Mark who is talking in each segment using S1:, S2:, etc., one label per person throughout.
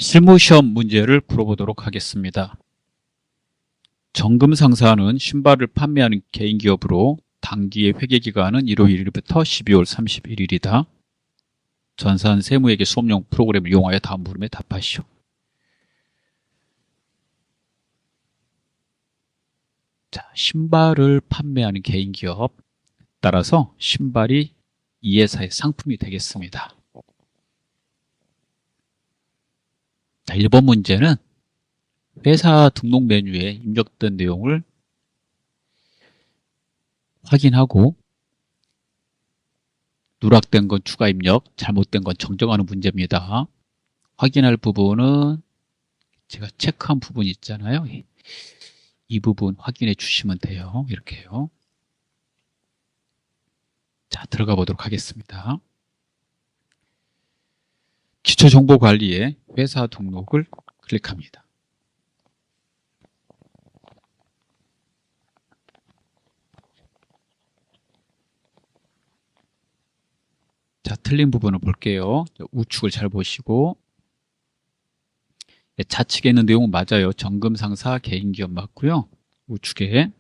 S1: 실무시험 문제를 풀어보도록 하겠습니다. 정금 상사는 신발을 판매하는 개인 기업으로 단기의 회계기간은 1월 1일부터 12월 31일이다. 전산 세무회계 수업용 프로그램을 이용하여 다음 물음에 답하시오. 자, 신발을 판매하는 개인 기업, 따라서 신발이 이 회사의 상품이 되겠습니다. 자, 1번 문제는 회사 등록 메뉴에 입력된 내용을 확인하고 누락된 건 추가 입력, 잘못된 건 정정하는 문제입니다. 확인할 부분은 제가 체크한 부분이 있잖아요. 이 부분 확인해 주시면 돼요. 이렇게요. 자, 들어가 보도록 하겠습니다. 기초정보관리에 회사 등록을 클릭합니다. 자, 틀린 부분을 볼게요. 우측을 잘 보시고, 좌측에 있는 내용은 맞아요. 정금상사 개인기업 맞고요. 우측에,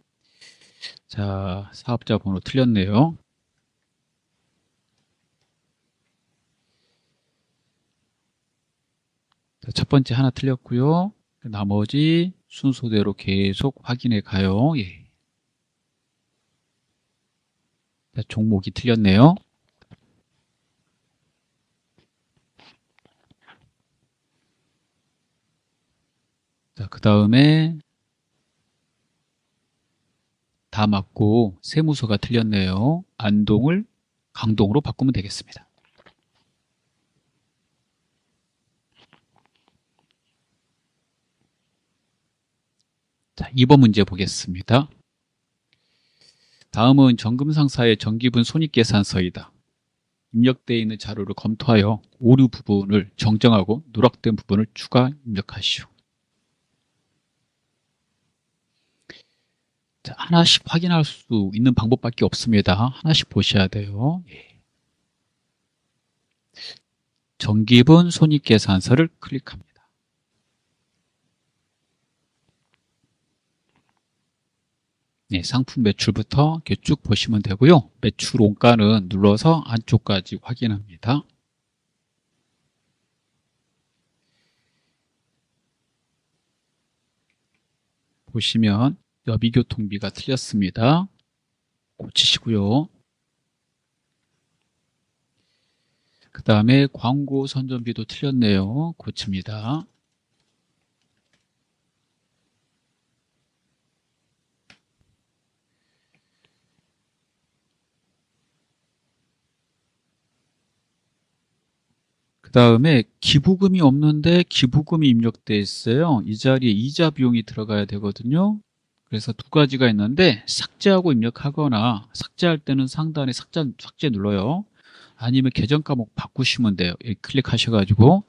S1: 자, 사업자 번호 틀렸네요. 자, 첫 번째 하나 틀렸고요. 나머지 순서대로 계속 확인해 가요. 예. 자, 종목이 틀렸네요. 자, 그 다음에 다 맞고 세무서가 틀렸네요. 안동을 강동으로 바꾸면 되겠습니다. 자, 2번 문제 보겠습니다. 다음은 정금상사의 정기분 손익계산서이다. 입력되어 있는 자료를 검토하여 오류 부분을 정정하고 누락된 부분을 추가 입력하시오. 자, 하나씩 확인할 수 있는 방법밖에 없습니다. 하나씩 보셔야 돼요. 예. 정기분 손익계산서를 클릭합니다. 네, 상품 매출부터 이렇게 쭉 보시면 되고요. 매출 원가는 눌러서 안쪽까지 확인합니다. 보시면 여비교통비가 틀렸습니다. 고치시고요. 그 다음에 광고 선전비도 틀렸네요. 고칩니다. 그 다음에 기부금이 없는데 기부금이 입력되어 있어요. 이 자리에 이자 비용이 들어가야 되거든요. 그래서 두 가지가 있는데 삭제하고 입력하거나 삭제할 때는 상단에 삭제 눌러요. 아니면 계정 과목 바꾸시면 돼요. 이렇게 클릭하셔가지고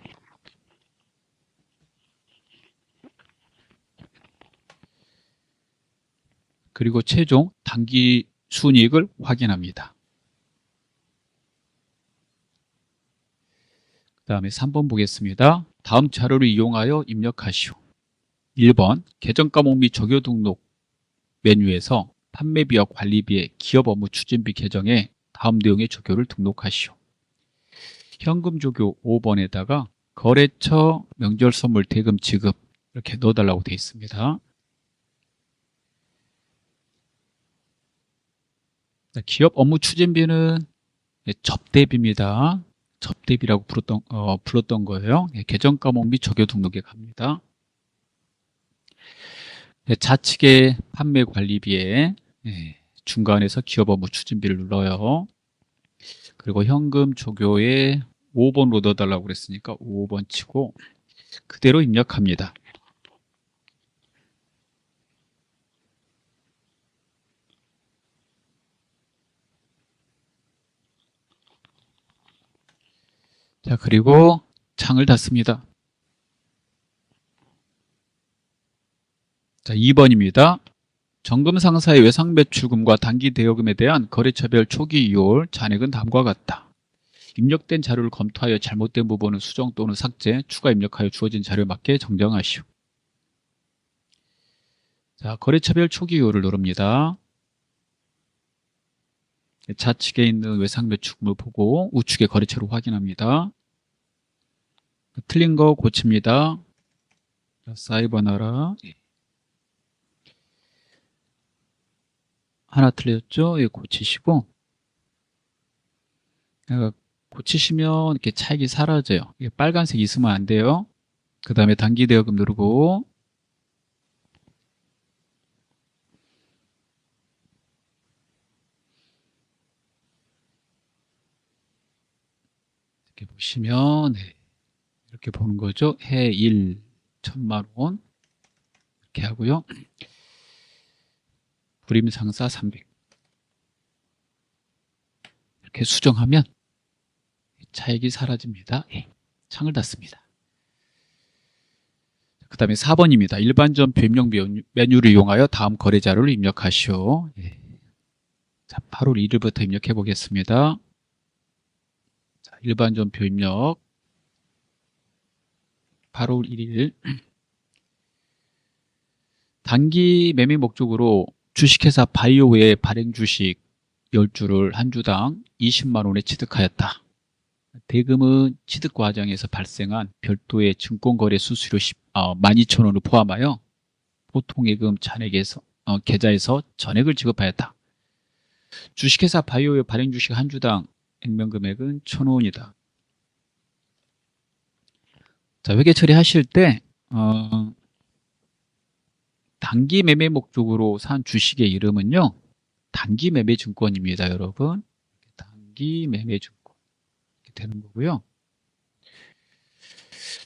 S1: 그리고 최종 단기 순이익을 확인합니다. 그 다음에 3번 보겠습니다. 다음 자료를 이용하여 입력하시오. 1번 계정 과목 및 적요 등록 메뉴에서 판매비와 관리비의 기업 업무 추진비 계정에 다음 내용의 적요를 등록하시오. 현금 적요 5번에다가 거래처 명절 선물 대금 지급 이렇게 넣어달라고 되어 있습니다. 기업 업무 추진비는 접대비입니다. 접대비라고 불렀던 거예요. 계정 과목 및 적요 등록에 갑니다. 좌측에 판매 관리비에 중간에서 기업 업무 추진비를 눌러요. 그리고 현금 조교에 5번으로 넣어달라고 그랬으니까 5번 치고 그대로 입력합니다. 자, 그리고 창을 닫습니다. 자, 2번입니다. 정금 상사의 외상 매출금과 단기 대여금에 대한 거래처별 초기 이율 잔액은 다음과 같다. 입력된 자료를 검토하여 잘못된 부분은 수정 또는 삭제, 추가 입력하여 주어진 자료에 맞게 정정하시오. 자, 거래처별 초기요를 누릅니다. 좌측에 있는 외상매출금을 보고 우측의 거래처를 확인합니다. 틀린 거 고칩니다. 사이버 나라. 하나 틀렸죠? 예, 고치시고. 고치시면 이렇게 차익이 사라져요. 이게 빨간색 있으면 안 돼요. 그 다음에 단기 대여금 누르고. 이렇게 보시면, 네. 이렇게 보는 거죠. 해 1, 1000만원. 이렇게 하고요. 불임상사 300. 이렇게 수정하면 차익이 사라집니다. 예, 창을 닫습니다. 그 다음에 4번입니다. 일반전표 입력 메뉴를 이용하여 다음 거래 자료를 입력하시오. 예. 자, 8월 1일부터 입력해 보겠습니다. 자, 일반전표 입력 8월 1일 단기 매매 목적으로 주식회사 바이오의 발행 주식 10주를 한 주당 20만원에 취득하였다. 대금은 취득 과정에서 발생한 별도의 증권거래 수수료 12,000원을 포함하여 보통예금 잔액에서 계좌에서 전액을 지급하였다. 주식회사 바이오의 발행 주식 한 주당 액면금액은 1,000원이다. 자, 회계 처리하실 때 단기 매매 목적으로 산 주식의 이름은요, 단기 매매 증권입니다, 여러분. 단기 매매 증권 이렇게 되는 거고요.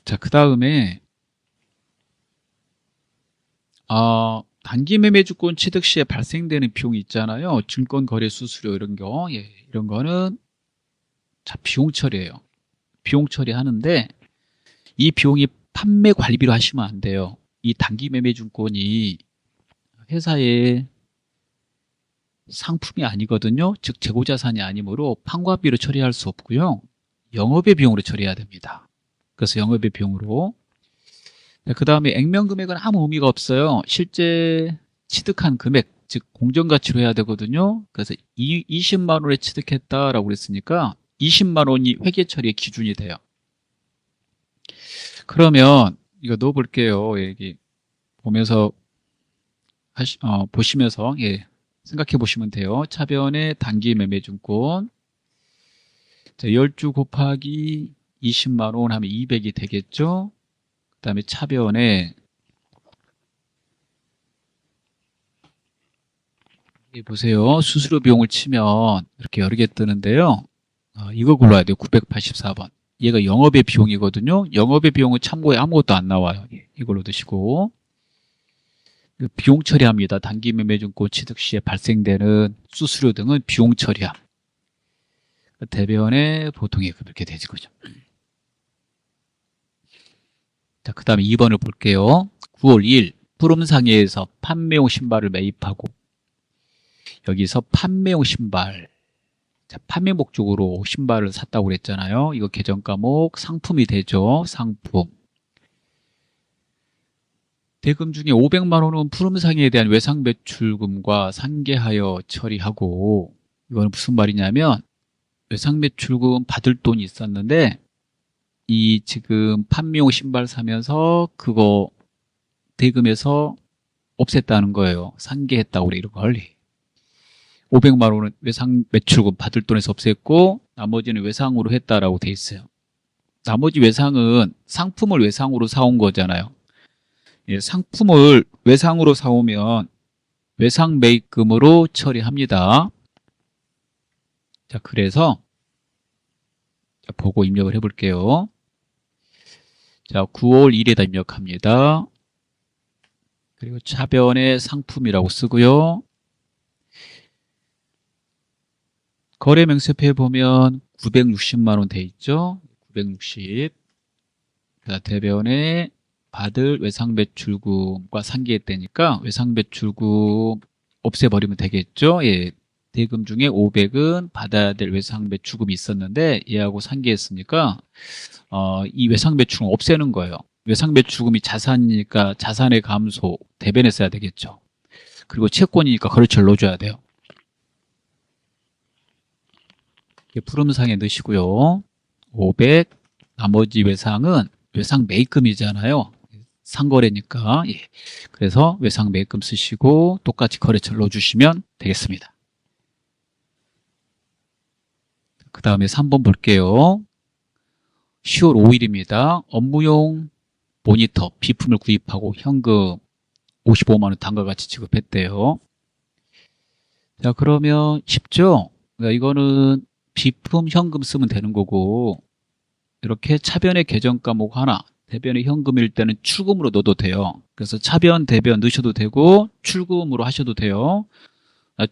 S1: 자, 그 다음에 단기 매매 증권 취득 시에 발생되는 비용이 있잖아요. 증권 거래 수수료 이런 거, 예, 이런 거는 자, 비용 처리예요. 비용 처리하는데 이 비용이 판매 관리비로 하시면 안 돼요. 이 단기 매매 증권이 회사의 상품이 아니거든요. 즉 재고자산이 아니므로 판관비로 처리할 수 없고요. 영업의 비용으로 처리해야 됩니다. 그래서 영업의 비용으로. 그 다음에 액면금액은 아무 의미가 없어요. 실제 취득한 금액, 즉 공정가치로 해야 되거든요. 그래서 20만 원에 취득했다라고 그랬으니까 20만 원이 회계 처리의 기준이 돼요. 그러면 이거 넣어볼게요. 여기 보면서 보시면서, 예, 생각해 보시면 돼요. 차변의 단기 매매 증권. 자, 10주 곱하기 20만 원 하면 200이 되겠죠? 그 다음에 차변에, 여기 보세요. 수수료 비용을 치면 이렇게 여러 개 뜨는데요. 이거 골라야 돼요. 984번. 얘가 영업의 비용이거든요. 영업의 비용은 참고에 아무것도 안 나와요. 이걸로 드시고. 비용 처리합니다. 단기 매매 증권 취득 시에 발생되는 수수료 등은 비용 처리함. 대변의 보통예금 이렇게 되지 거죠. 자, 그 다음에 2번을 볼게요. 9월 2일 푸름상해에서 판매용 신발을 매입하고 여기서 판매용 신발, 자, 판매 목적으로 신발을 샀다고 그랬잖아요. 이거 계정 과목 상품이 되죠. 상품. 대금 중에 500만 원은 푸름상해에 대한 외상 매출금과 상계하여 처리하고, 이거는 무슨 말이냐면 외상 매출금 받을 돈이 있었는데 이 지금 판매용 신발 사면서 그거 대금에서 없앴다는 거예요. 상계했다고 그래, 이런 걸. 500만 원은 외상 매출금 받을 돈에서 없앴고 나머지는 외상으로 했다라고 돼 있어요. 나머지 외상은 상품을 외상으로 사온 거잖아요. 예, 상품을 외상으로 사오면 외상 매입금으로 처리합니다. 자, 그래서 보고 입력을 해볼게요. 자, 9월 1일에다 입력합니다. 그리고 차변에 상품이라고 쓰고요. 거래 명세표에 보면 960만 원 돼 있죠. 960. 대변에 받을 외상 매출금과 상계했다니까 외상 매출금 없애버리면 되겠죠. 예, 대금 중에 500은 받아야 될 외상배출금이 있었는데 얘하고 상계했으니까 이 외상배출금 없애는 거예요. 외상배출금이 자산이니까 자산의 감소 대변에 써야 되겠죠. 그리고 채권이니까 거래처를 넣어줘야 돼요. 푸름상에 넣으시고요. 500 나머지 외상은 외상 매입금이잖아요. 상거래니까. 예. 그래서 외상 매입금 쓰시고 똑같이 거래처를 넣어주시면 되겠습니다. 그 다음에 3번 볼게요. 10월 5일입니다. 업무용 모니터 비품을 구입하고 현금 55만 원 다음과 같이 지급했대요. 자, 그러면 쉽죠? 그러니까 이거는 비품 현금 쓰면 되는 거고 이렇게 차변의 계정 과목 하나 대변의 현금일 때는 출금으로 넣어도 돼요. 그래서 차변, 대변 넣으셔도 되고 출금으로 하셔도 돼요.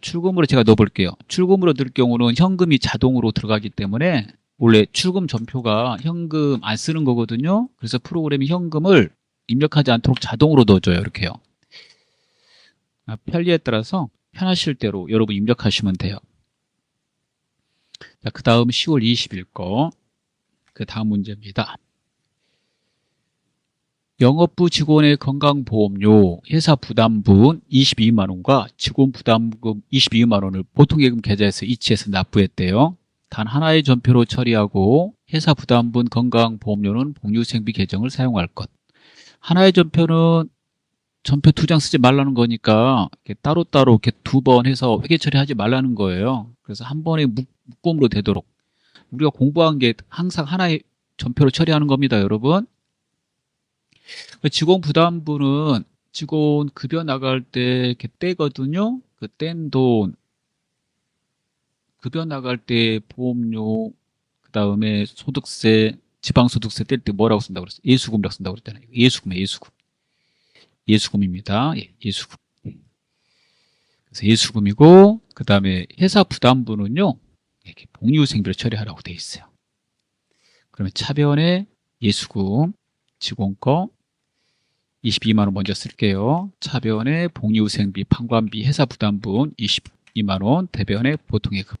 S1: 출금으로 제가 넣어볼게요. 출금으로 넣을 경우는 현금이 자동으로 들어가기 때문에 원래 출금 전표가 현금 안 쓰는 거거든요. 그래서 프로그램이 현금을 입력하지 않도록 자동으로 넣어줘요. 이렇게요. 편리에 따라서 편하실 대로 여러분 입력하시면 돼요. 자, 그 다음 10월 20일 거. 그 다음 문제입니다. 영업부 직원의 건강보험료 회사 부담분 22만 원과 직원 부담금 22만 원을 보통예금 계좌에서 이체해서 납부했대요. 단 하나의 전표로 처리하고 회사 부담분 건강보험료는 복리후생비 계정을 사용할 것. 하나의 전표는 전표 2장 쓰지 말라는 거니까 이렇게 따로따로 이렇게 2번 해서 회계 처리하지 말라는 거예요. 그래서 한 번에 묶음으로 되도록 우리가 공부한 게 항상 하나의 전표로 처리하는 겁니다, 여러분. 직원 부담분은 직원 급여 나갈 때 이렇게 떼거든요. 그 뗀 돈, 급여 나갈 때 보험료, 그 다음에 소득세, 지방소득세 뗄 때 뭐라고 쓴다고 그랬어요? 예수금이라고 쓴다고 그랬잖아요. 예수금이에요, 예수금. 예수금입니다. 예, 예수금. 그래서 예수금이고, 그 다음에 회사 부담분은요, 이렇게 복리후생비로 처리하라고 돼 있어요. 그러면 차변에 예수금, 직원 거 22만 원 먼저 쓸게요. 차변에 복리후생비, 판관비, 회사 부담분 22만 원, 대변에 보통예금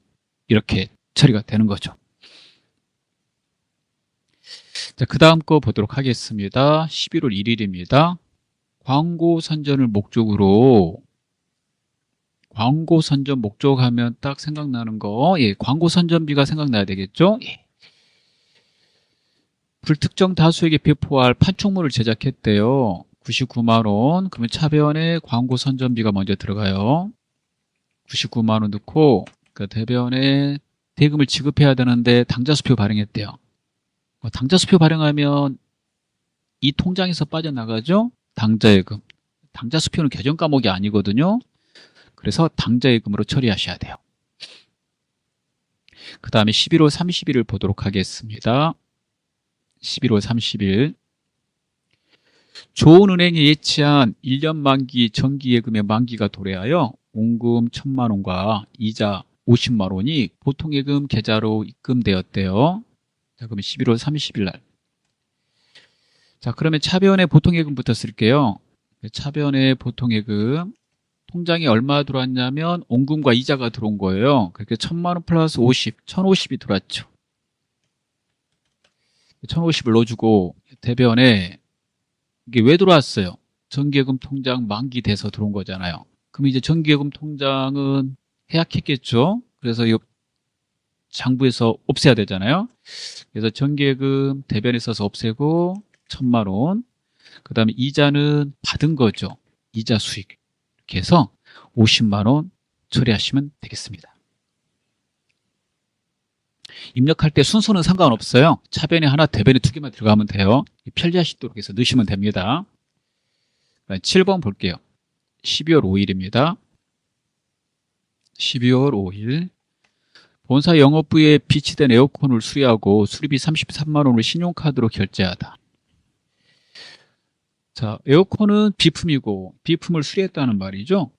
S1: 이렇게 처리가 되는 거죠. 자, 그 다음 거 보도록 하겠습니다. 11월 1일입니다. 광고 선전을 목적으로 광고 선전 목적 하면 딱 생각나는 거, 예, 광고 선전비가 생각나야 되겠죠? 예. 불특정 다수에게 배포할 판촉물을 제작했대요. 99만 원. 그러면 차변에 광고 선전비가 먼저 들어가요. 99만 원 넣고 그 대변에 대금을 지급해야 되는데 당좌수표 발행했대요. 당좌수표 발행하면 이 통장에서 빠져나가죠? 당좌예금. 당좌수표는 계정 과목이 아니거든요. 그래서 당좌예금으로 처리하셔야 돼요. 그 다음에 11월 30일을 보도록 하겠습니다. 11월 30일. 좋은은행이 예치한 1년 만기 정기예금의 만기가 도래하여 원금 1,000만 원과 이자 50만 원이 보통예금 계좌로 입금되었대요. 자, 그러면 11월 30일 날. 자, 그러면 차변에 보통예금부터 쓸게요. 차변에 보통예금. 통장에 얼마 들어왔냐면 원금과 이자가 들어온 거예요. 그렇게 1,000만 원 플러스 50, 1,050이 들어왔죠. 1,050을 넣어주고 대변에 이게 왜 들어왔어요? 정기예금 통장 만기돼서 들어온 거잖아요. 그럼 이제 정기예금 통장은 해약했겠죠. 그래서 이 장부에서 없애야 되잖아요. 그래서 정기예금 대변에 써서 없애고 1,000만 원. 그 다음에 이자는 받은 거죠. 이자 수익. 이렇게 해서 50만 원 처리하시면 되겠습니다. 입력할 때 순서는 상관없어요. 차변에 하나, 대변에 2개만 들어가면 돼요. 편리하시도록 해서 넣으시면 됩니다. 7번 볼게요. 12월 5일입니다. 12월 5일. 본사 영업부에 비치된 에어컨을 수리하고 수리비 33만 원을 신용카드로 결제하다. 자, 에어컨은 비품이고 비품을 수리했다는 말이죠.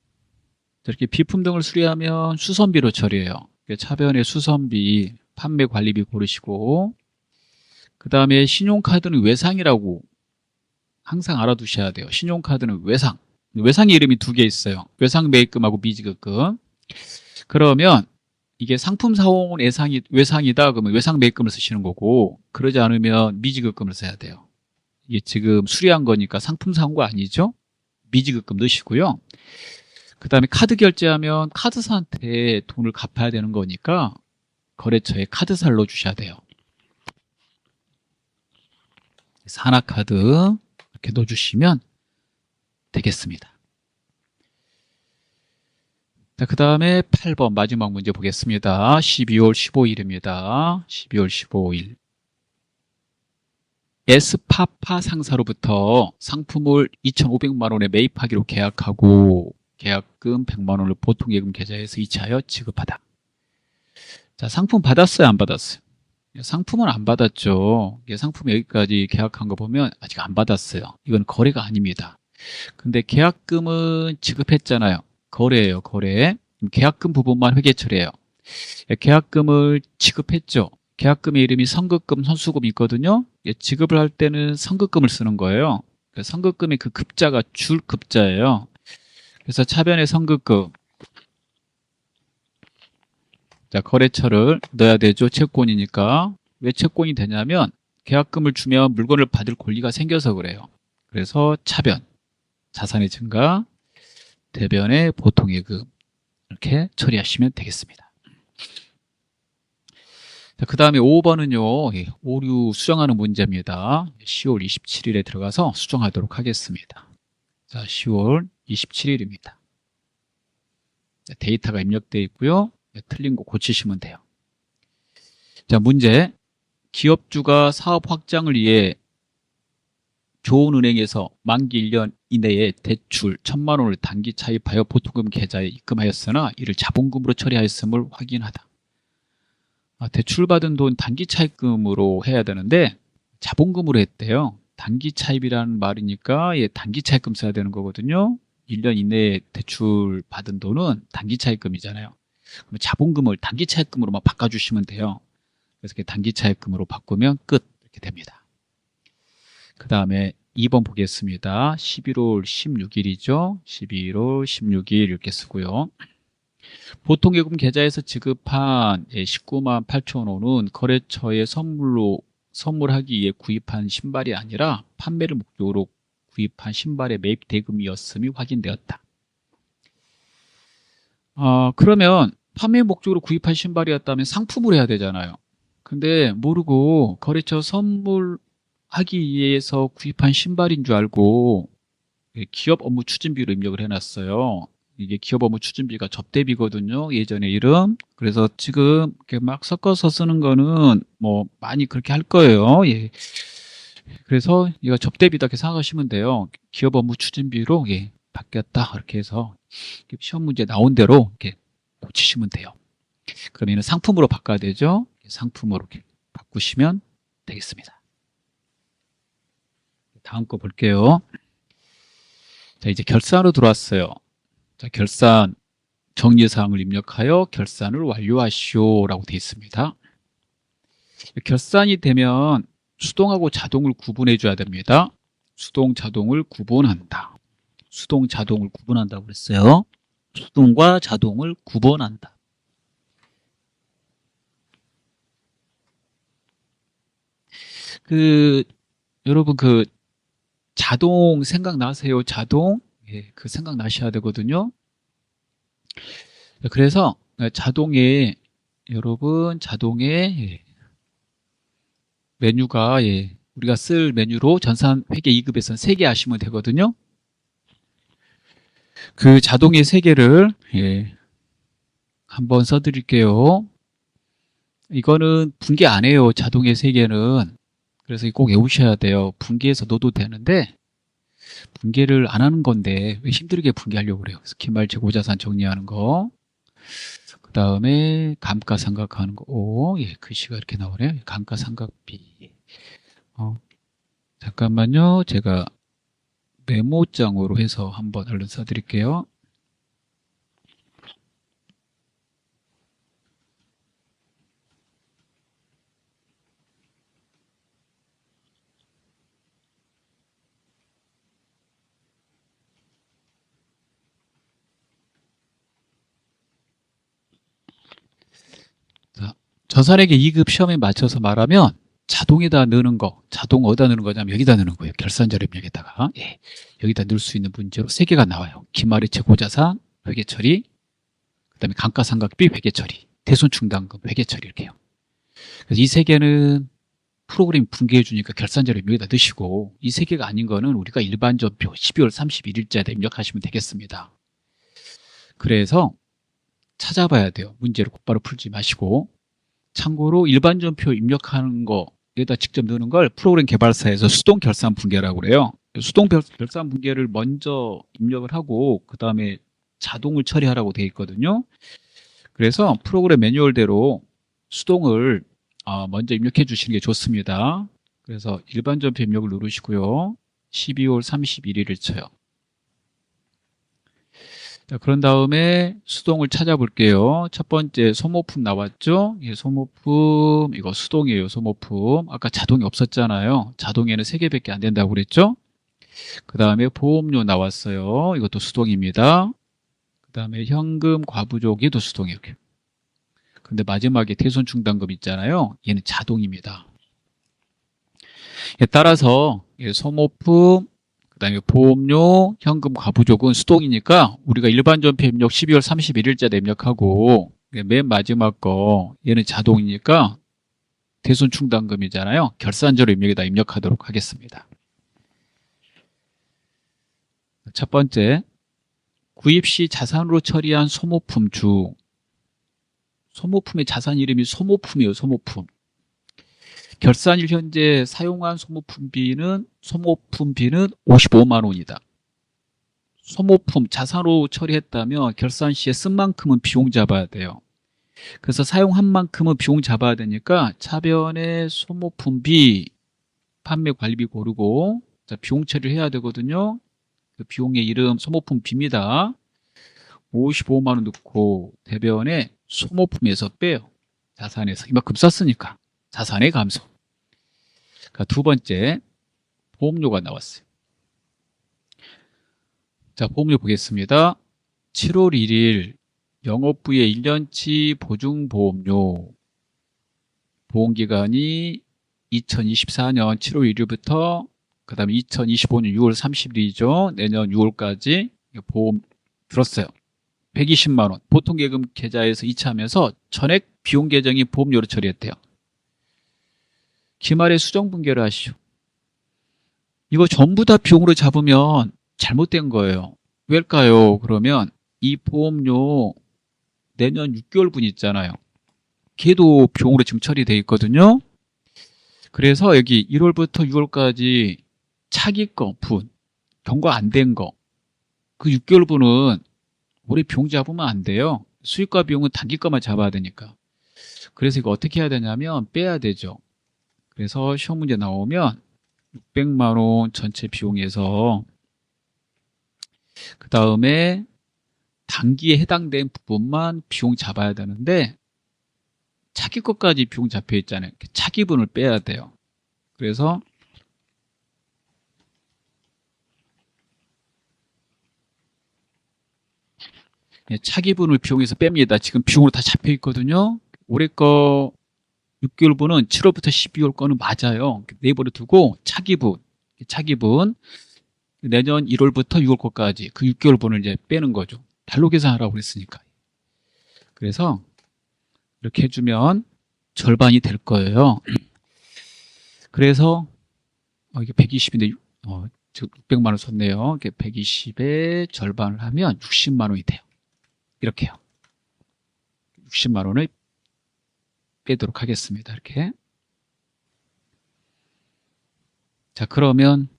S1: 이렇게 비품 등을 수리하면 수선비로 처리해요. 차변에 수선비, 판매 관리비 고르시고 그 다음에 신용카드는 외상이라고 항상 알아두셔야 돼요. 신용카드는 외상. 외상의 이름이 2개 있어요. 외상 매입금하고 미지급금. 그러면 이게 상품 사원 외상이다 그러면 외상 매입금을 쓰시는 거고, 그러지 않으면 미지급금을 써야 돼요. 이게 지금 수리한 거니까 상품 사온 거 아니죠? 미지급금 넣으시고요. 그 다음에 카드 결제하면 카드사한테 돈을 갚아야 되는 거니까 거래처에 카드사를 넣어주셔야 돼요. 하나카드 이렇게 넣어주시면 되겠습니다. 자, 그 다음에 8번 마지막 문제 보겠습니다. 12월 15일입니다. 12월 15일. S파파 상사로부터 상품을 2,500만 원에 매입하기로 계약하고 계약금 100만 원을 보통예금 계좌에서 이체하여 지급하다. 자, 상품 받았어요, 안 받았어요? 상품은 안 받았죠. 상품 여기까지 계약한 거 보면 아직 안 받았어요. 이건 거래가 아닙니다. 근데 계약금은 지급했잖아요. 거래예요, 거래. 계약금 부분만 회계 처리해요. 계약금을 지급했죠. 계약금의 이름이 선급금, 선수금이 있거든요. 지급을 할 때는 선급금을 쓰는 거예요. 선급금의 그 급자가 줄 급자예요. 그래서 차변에 선급금. 자, 거래처를 넣어야 되죠. 채권이니까. 왜 채권이 되냐면 계약금을 주면 물건을 받을 권리가 생겨서 그래요. 그래서 차변, 자산의 증가, 대변의 보통예금 이렇게 처리하시면 되겠습니다. 그 다음에 5번은요, 오류 수정하는 문제입니다. 10월 27일에 들어가서 수정하도록 하겠습니다. 자, 10월 27일입니다. 데이터가 입력되어 있고요. 틀린 거 고치시면 돼요. 자, 문제. 기업주가 사업 확장을 위해 조은은행에서 만기 1년 이내에 대출 1,000만 원을 단기 차입하여 보통금 계좌에 입금하였으나 이를 자본금으로 처리하였음을 확인하다. 대출받은 돈 단기 차입금으로 해야 되는데 자본금으로 했대요. 단기 차입이라는 말이니까 단기 차입금 써야 되는 거거든요. 1년 이내에 대출받은 돈은 단기 차입금이잖아요. 그럼 자본금을 단기 차입금으로만 바꿔주시면 돼요. 그래서 단기 차입금으로 바꾸면 끝 이렇게 됩니다. 그 다음에 2번 보겠습니다. 11월 16일이죠. 11월 16일 이렇게 쓰고요. 보통예금 계좌에서 지급한 19만 8천 원은 거래처에 선물하기 위해 구입한 신발이 아니라 판매를 목적으로 구입한 신발의 매입 대금이었음이 확인되었다. 그러면 판매 목적으로 구입한 신발이었다면 상품을 해야 되잖아요. 근데 모르고 거래처 선물하기 위해서 구입한 신발인 줄 알고 기업 업무 추진비로 입력을 해놨어요. 이게 기업 업무 추진비가 접대비거든요. 예전에 이름. 그래서 지금 이렇게 막 섞어서 쓰는 거는 뭐 많이 그렇게 할 거예요. 예. 그래서 이거 접대비다 이렇게 생각하시면 돼요. 기업 업무 추진비로 바뀌었다 이렇게 해서 시험 문제 나온 대로 이렇게 고치시면 돼요. 그러면 상품으로 바꿔야 되죠. 상품으로 이렇게 바꾸시면 되겠습니다. 다음 거 볼게요. 자, 이제 결산으로 들어왔어요. 자, 결산 정리사항을 입력하여 결산을 완료하시오 라고 되어 있습니다. 결산이 되면 수동하고 자동을 구분해 줘야 됩니다. 수동, 자동을 구분한다. 수동, 자동을 구분한다고 그랬어요. 수동과 자동을 구분한다. 여러분 자동 생각나세요? 자동? 그 생각나셔야 되거든요. 그래서 자동에 여러분 자동에 메뉴가 우리가 쓸 메뉴로 전산 회계 2급에서는 3개 하시면 되거든요. 그 자동의 3개를 한번 써드릴게요. 이거는 분계 안 해요. 자동의 3개는. 그래서 꼭 외우셔야 돼요. 분계해서 넣어도 되는데 분계를 안 하는 건데 왜 힘들게 분계하려고 그래요. 그래서 기말 재고자산 정리하는 거, 그 다음에 감가상각하는 거. 글씨가 이렇게 나오네요. 감가상각비. 잠깐만요. 제가 메모장으로 해서 한번 얼른 써드릴게요. 전산회계 2급 시험에 맞춰서 말하면 자동에다 넣는 거, 자동 어디다 넣는 거냐면 여기다 넣는 거예요. 결산자료 입력에다가. 예, 여기다 넣을 수 있는 문제로 3개가 나와요. 기말의 재고자산, 회계 처리, 그 다음에 감가상각비 회계 처리, 대손충당금 회계 처리 이렇게요. 그래서 이 3개는 프로그램 분개해 주니까 결산자료 입력에다 넣으시고, 이 3개가 아닌 거는 우리가 일반 전표 12월 31일자에다 입력하시면 되겠습니다. 그래서 찾아봐야 돼요. 문제를 곧바로 풀지 마시고. 참고로 일반 전표 입력하는 거 여기다 직접 넣는 걸 프로그램 개발사에서 수동 결산 분개라고 그래요. 수동 결산 분개를 먼저 입력을 하고 그 다음에 자동을 처리하라고 되어 있거든요. 그래서 프로그램 매뉴얼대로 수동을 먼저 입력해 주시는 게 좋습니다. 그래서 일반 전표 입력을 누르시고요. 12월 31일을 쳐요. 자, 그런 다음에 수동을 찾아볼게요. 첫 번째 소모품 나왔죠? 예, 소모품 이거 수동이에요. 소모품 아까 자동이 없었잖아요. 자동에는 3개밖에 안 된다고 그랬죠? 그 다음에 보험료 나왔어요. 이것도 수동입니다. 그 다음에 현금 과부족이도 수동이에요. 근데 마지막에 대손충당금 있잖아요. 얘는 자동입니다. 따라서 소모품, 그 다음에 보험료, 현금 과부족은 수동이니까 우리가 일반 전표 입력 12월 31일자 입력하고 맨 마지막 거 얘는 자동이니까 대손충당금이잖아요. 결산자료 입력에다 입력하도록 하겠습니다. 첫 번째, 구입 시 자산으로 처리한 소모품 주. 소모품의 자산 이름이 소모품이에요. 소모품. 결산일 현재 사용한 소모품비는 55만 원이다. 소모품 자산으로 처리했다면 결산 시에 쓴 만큼은 비용 잡아야 돼요. 그래서 사용한 만큼은 비용 잡아야 되니까 차변에 소모품비, 판매 관리비 고르고 비용 처리를 해야 되거든요. 그 비용의 이름 소모품비입니다. 55만 원 넣고 대변에 소모품에서 빼요. 자산에서 이만큼 썼으니까 자산의 감소. 두 번째, 보험료가 나왔어요. 자, 보험료 보겠습니다. 7월 1일 영업부의 1년치 보증보험료 보험기간이 2024년 7월 1일부터 그 다음에 2025년 6월 30일이죠. 내년 6월까지 보험 들었어요. 120만 원. 보통계금 계좌에서 이체하면서 전액 비용 계정이 보험료로 처리했대요. 기말에 수정분개를 하시죠. 이거 전부 다 비용으로 잡으면 잘못된 거예요. 왜일까요? 그러면 이 보험료 내년 6개월분 있잖아요. 걔도 비용으로 지금 처리되어 있거든요. 그래서 여기 1월부터 6월까지 차기 거 분, 경과 안 된 거, 그 6개월분은 올해 비용 잡으면 안 돼요. 수익과 비용은 단기 거만 잡아야 되니까. 그래서 이거 어떻게 해야 되냐면 빼야 되죠. 그래서 시험 문제 나오면 600만 원 전체 비용에서 그 다음에 단기에 해당된 부분만 비용 잡아야 되는데 차기 것까지 비용 잡혀 있잖아요. 차기분을 빼야 돼요. 그래서 차기분을 비용에서 뺍니다. 지금 비용으로 다 잡혀 있거든요. 올해 거 6개월분은 7월부터 12월 거는 맞아요. 내버려 두고 차기분 내년 1월부터 6월 거까지 그 6개월분을 이제 빼는 거죠. 달로 계산하라고 그랬으니까. 그래서 이렇게 해주면 절반이 될 거예요. 그래서 이게 120인데 600만 원 썼네요. 120에 절반을 하면 60만 원이 돼요. 이렇게요. 60만 원을 빼도록 하겠습니다. 이렇게. 자, 그러면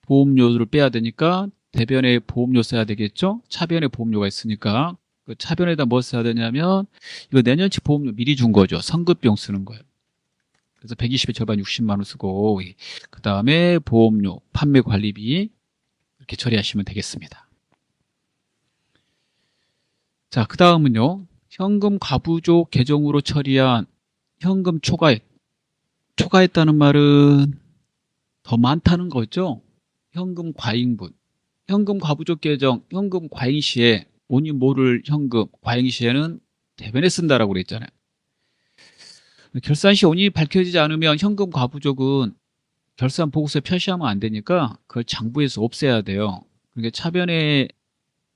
S1: 보험료를 빼야 되니까 대변에 보험료 써야 되겠죠? 차변에 보험료가 있으니까 그 차변에다 뭐 써야 되냐면 이거 내년치 보험료 미리 준 거죠. 선급비용 쓰는 거예요. 그래서 120의 절반 60만 원 쓰고 그 다음에 보험료, 판매 관리비 이렇게 처리하시면 되겠습니다. 자, 그 다음은요. 현금 과부족 계정으로 처리한 현금 초과액. 초과했다는 말은 더 많다는 거죠. 현금 과잉분. 현금 과부족 계정, 현금 과잉 시에 오니 모를 현금 과잉 시에는 대변에 쓴다라고 그랬잖아요. 결산 시 원인이 밝혀지지 않으면 현금 과부족은 결산 보고서에 표시하면 안 되니까 그걸 장부에서 없애야 돼요. 그러니까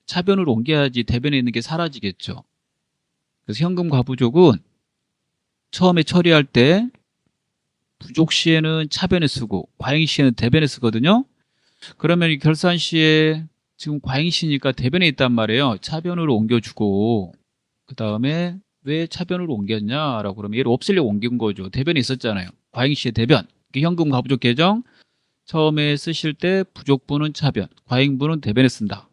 S1: 차변으로 옮겨야지 대변에 있는 게 사라지겠죠. 그래서 현금 과부족은 처음에 처리할 때 부족 시에는 차변에 쓰고 과잉 시에는 대변에 쓰거든요. 그러면 이 결산 시에 지금 과잉 시니까 대변에 있단 말이에요. 차변으로 옮겨주고 그 다음에 왜 차변으로 옮겼냐라고 그러면 얘를 없애려고 옮긴 거죠. 대변에 있었잖아요. 과잉 시에 대변. 현금 과부족 계정 처음에 쓰실 때 부족분은 차변, 과잉분은 대변에 쓴다.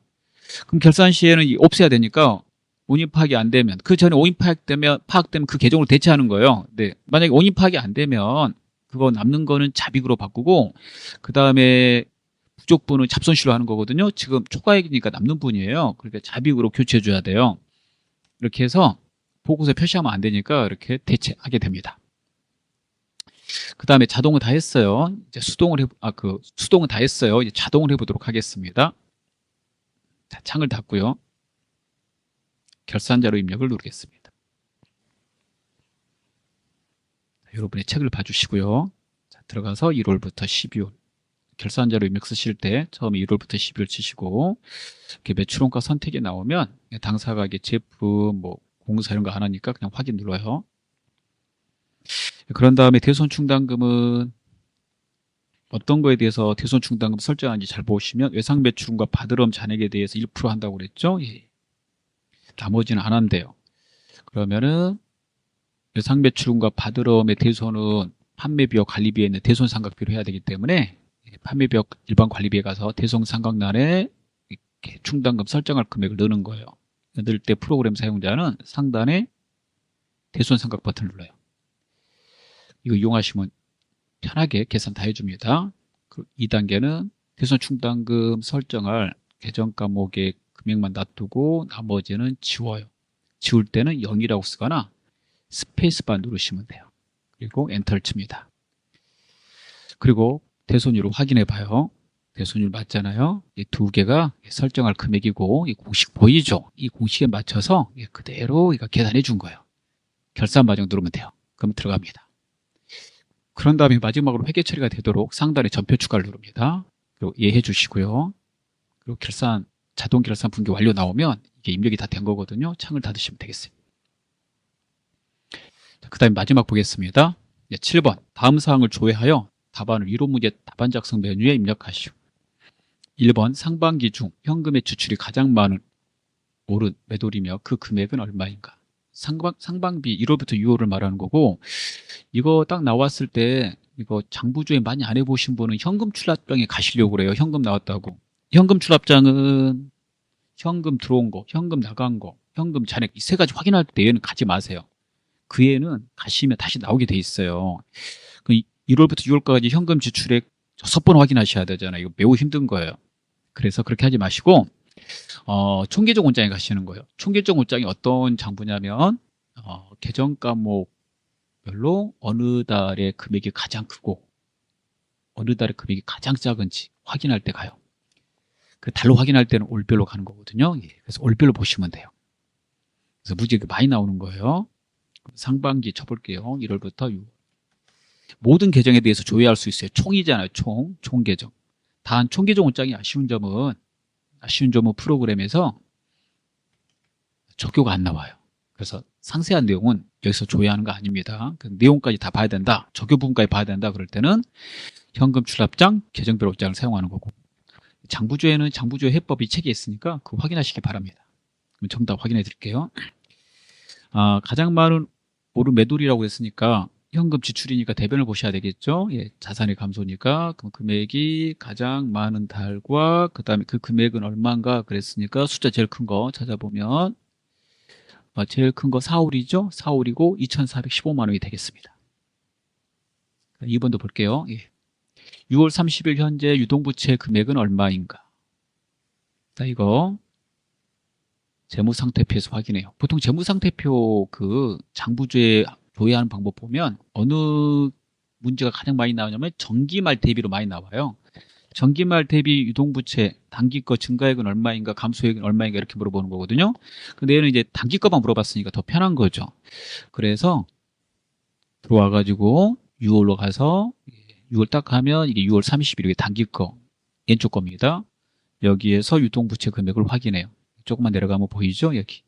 S1: 그럼 결산 시에는 없애야 되니까 원인 파악이 안 되면 그 전에 원인 파악되면 그 계정으로 대체하는 거예요. 네. 만약에 원인 파악이 안 되면 그거 남는 거는 잡익으로 바꾸고 그 다음에 부족분은 잡손실로 하는 거거든요. 지금 초과액이니까 남는 분이에요. 그러니까 잡익으로 교체해 줘야 돼요. 이렇게 해서 보고서에 표시하면 안 되니까 이렇게 대체하게 됩니다. 그 다음에 자동은 다 했어요. 이제 수동은 다 했어요. 이제 자동을 해보도록 하겠습니다. 자, 창을 닫고요. 결산자료 입력을 누르겠습니다. 여러분의 책을 봐주시고요. 자, 들어가서 1월부터 12월 결산자료 입력 쓰실 때 처음에 1월부터 12월 치시고 이렇게 매출원가 선택이 나오면 당사가 이게 제품, 공사 이런 거 안 하니까 그냥 확인 눌러요. 그런 다음에 대손 충당금은 어떤 거에 대해서 대손 충당금 설정하는지 잘 보시면 외상 매출금과 받으럼 잔액에 대해서 1% 한다고 그랬죠. 예. 나머지는 안 한대요. 그러면은 외상 매출금과 받으럼의 대손은 판매비와 관리비에 있는 대손 삼각비로 해야 되기 때문에 판매비와 일반 관리비에 가서 대손 삼각란에 이렇게 충당금 설정할 금액을 넣는 거예요. 넣을 때 프로그램 사용자는 상단에 대손 삼각 버튼을 눌러요. 이거 이용하시면 편하게 계산 다 해줍니다. 2단계는 대손 충당금 설정할 계정 과목의 금액만 놔두고 나머지는 지워요. 지울 때는 0이라고 쓰거나 스페이스바 누르시면 돼요. 그리고 엔터를 칩니다. 그리고 대손율을 확인해 봐요. 대손율 맞잖아요. 이 두 개가 설정할 금액이고 이 공식 보이죠? 이 공식에 맞춰서 그대로 이거 계산해 준 거예요. 결산 과정 누르면 돼요. 그럼 들어갑니다. 그런 다음에 마지막으로 회계 처리가 되도록 상단에 전표 추가를 누릅니다. 그리고 이해해 주시고요. 그리고 자동 결산 분기 완료 나오면 이게 입력이 다 된 거거든요. 창을 닫으시면 되겠어요. 그 다음에 마지막 보겠습니다. 7번 다음 사항을 조회하여 답안을 이론 문제 답안 작성 메뉴에 입력하시오. 1번 상반기 중 현금의 지출이 가장 많은 오른 매도리며 그 금액은 얼마인가. 상반기 1월부터 6월을 말하는 거고 이거 딱 나왔을 때 이거 장부조회 많이 안 해보신 분은 현금 출납장에 가시려고 그래요. 현금 나왔다고. 현금 출납장은 현금 들어온 거, 현금 나간 거, 현금 잔액 이 세 가지 확인할 때 얘는 가지 마세요. 그 애는 가시면 다시 나오게 돼 있어요. 1월부터 6월까지 현금 지출액 6번 확인하셔야 되잖아요. 이거 매우 힘든 거예요. 그래서 그렇게 하지 마시고 총계적 원장에 가시는 거예요. 총계적 원장이 어떤 장부냐면 계정 과목별로 어느 달에 금액이 가장 크고 어느 달에 금액이 가장 작은지 확인할 때 가요. 그 달로 확인할 때는 올별로 가는 거거든요. 그래서 올별로 보시면 돼요. 그래서 무지하게 많이 나오는 거예요. 상반기 쳐볼게요. 1월부터 6월. 모든 계정에 대해서 조회할 수 있어요. 총이잖아요. 총 계정. 단 총계정 원장이 아쉬운 점은 프로그램에서 적교가 안 나와요. 그래서 상세한 내용은 여기서 조회하는 거 아닙니다. 그 내용까지 다 봐야 된다. 적교 부분까지 봐야 된다. 그럴 때는 현금 출납장, 계정별 옷장을 사용하는 거고 장부조회는 장부조회 해법이 책에 있으니까 그거 확인하시기 바랍니다. 그럼 정답 확인해 드릴게요. 가장 많은 오른 매도리라고 했으니까 현금 지출이니까 대변을 보셔야 되겠죠. 자산의 감소니까 그럼 금액이 가장 많은 달과 그 다음에 그 금액은 얼마인가 그랬으니까 숫자 제일 큰 거 찾아보면 제일 큰 거 4월이죠. 4월이고 2,415만 원이 되겠습니다. 2번도 볼게요. 6월 30일 현재 유동부채 금액은 얼마인가. 자, 이거 재무상태표에서 확인해요. 보통 재무상태표 그 장부조회 조회하는 방법 보면 어느 문제가 가장 많이 나오냐면 정기말 대비로 많이 나와요. 정기말 대비 유동부채 단기 거 증가액은 얼마인가 감소액은 얼마인가 이렇게 물어보는 거거든요. 근데 얘는 이제 단기 거만 물어봤으니까 더 편한 거죠. 그래서 들어와 가지고 6월로 가서 6월 딱 하면 이게 6월 30일 이게 단기 거 왼쪽 겁니다. 여기에서 유동부채 금액을 확인해요. 조금만 내려가면 보이죠? 여기.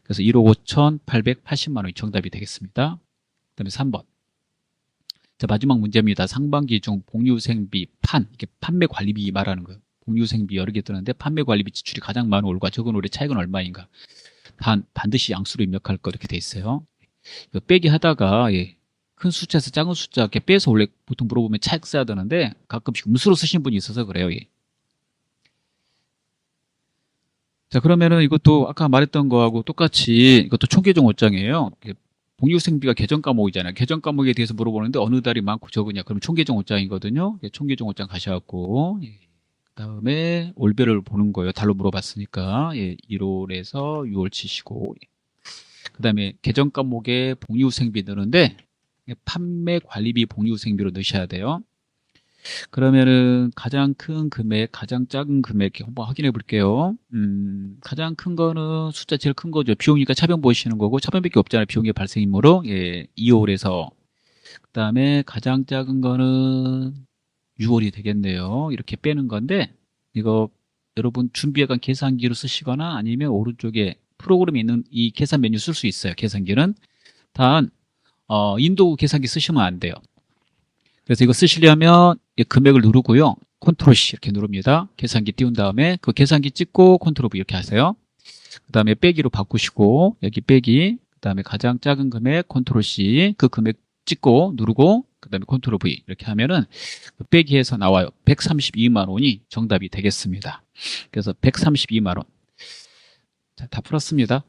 S1: 그래서 1억 5,880만 원이 정답이 되겠습니다. 그 다음에 3번. 자, 마지막 문제입니다. 상반기 중 복리후생비 이게 판매 관리비 말하는 거예요. 복리후생비 여러 개 뜨는데 판매 관리비 지출이 가장 많은 올과 적은 올의 차익은 얼마인가? 반드시 양수로 입력할 거 이렇게 돼 있어요. 이거 빼기 하다가 큰 숫자에서 작은 숫자 이렇게 빼서 원래 보통 물어보면 차익 써야 되는데 가끔씩 음수로 쓰신 분이 있어서 그래요. 자, 그러면은 이것도 아까 말했던 거하고 똑같이 이것도 총계정 5장이에요. 복리후생비가 계정 과목이잖아요. 계정 과목에 대해서 물어보는데 어느 달이 많고 적으냐. 그럼 총계정 5장이거든요. 총계정 5장 가셔갖고 그다음에 올별을 보는 거예요. 달로 물어봤으니까 1월에서 6월 치시고 그다음에 계정 과목에 복리후생비 넣는데 판매 관리비 복리후생비로 넣으셔야 돼요. 그러면은 가장 큰 금액, 가장 작은 금액 한번 확인해 볼게요. 가장 큰 거는 숫자 제일 큰 거죠. 비용이니까 차변 보시는 거고 차변밖에 없잖아요. 비용의 발생이므로 2월에서 그다음에 가장 작은 거는 6월이 되겠네요. 이렇게 빼는 건데 이거 여러분 준비해간 계산기로 쓰시거나 아니면 오른쪽에 프로그램에 있는 이 계산 메뉴 쓸 수 있어요. 계산기는 단 인도 계산기 쓰시면 안 돼요. 그래서 이거 쓰시려면 금액을 누르고요. 컨트롤 C 이렇게 누릅니다. 계산기 띄운 다음에 그 계산기 찍고 컨트롤 V 이렇게 하세요. 그 다음에 빼기로 바꾸시고 여기 빼기 그 다음에 가장 작은 금액 컨트롤 C 그 금액 찍고 누르고 그 다음에 컨트롤 V 이렇게 하면은 그 빼기해서 나와요. 132만 원이 정답이 되겠습니다. 그래서 132만 원. 자, 다 풀었습니다.